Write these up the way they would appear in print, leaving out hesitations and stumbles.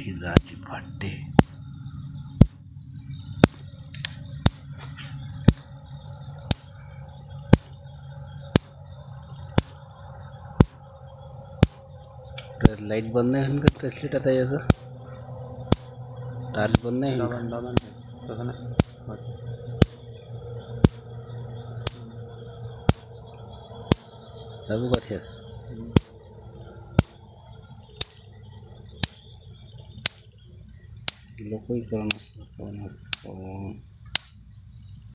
ही जाती फाटते. लाईट बंद नाही होईल का ब्रेसलेट आता याचं? टार्च बंद नाही होईल तसं नाही. चालू का ठेस?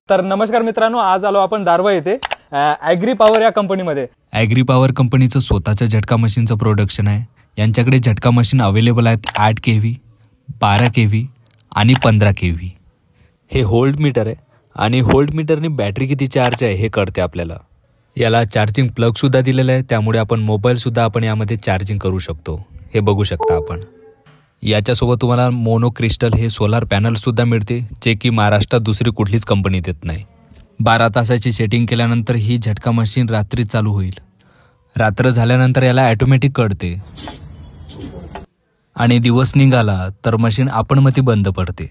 तर नमस्कार मित्रांनो, आज आलो आपण दारव्हा येथे ॲग्री पॉवर या कंपनीमध्ये. ॲग्री पॉवर कंपनीचं स्वतःचं झटका मशीनचं प्रोडक्शन आहे. यांच्याकडे झटका मशीन अवेलेबल आहेत 8 kV, 12 kV आणि 15 kV. हे होल्ड मीटर आहे आणि होल्ड मीटरनी बॅटरी किती चार्ज आहे हे कळते आपल्याला. याला चार्जिंग प्लगसुद्धा दिलेलं आहे, त्यामुळे आपण मोबाईलसुद्धा आपण यामध्ये चार्जिंग करू शकतो. हे बघू शकता आपण. याच्यासोबत तुम्हाला मोनो क्रिस्टल हे सोलार पॅनलसुद्धा मिळते, जे की महाराष्ट्रात दुसरी कुठलीच कंपनी देत नाही. 12 तासाची सेटिंग केल्यानंतर ही झटका मशीन रात्री चालू होईल. रात्र झाल्यानंतर याला ॲटोमॅटिक कळते आणि दिवस निघाला तर मशीन आपणमती बंद पडते.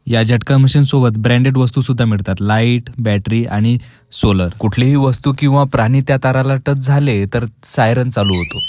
या झटका मशीनसोबत ब्रँडेड वस्तूसुद्धा मिळतात, लाईट, बॅटरी आणि सोलर. कुठलीही वस्तू किंवा प्राणी त्या ताराला टच झाले तर सायरन चालू होतो.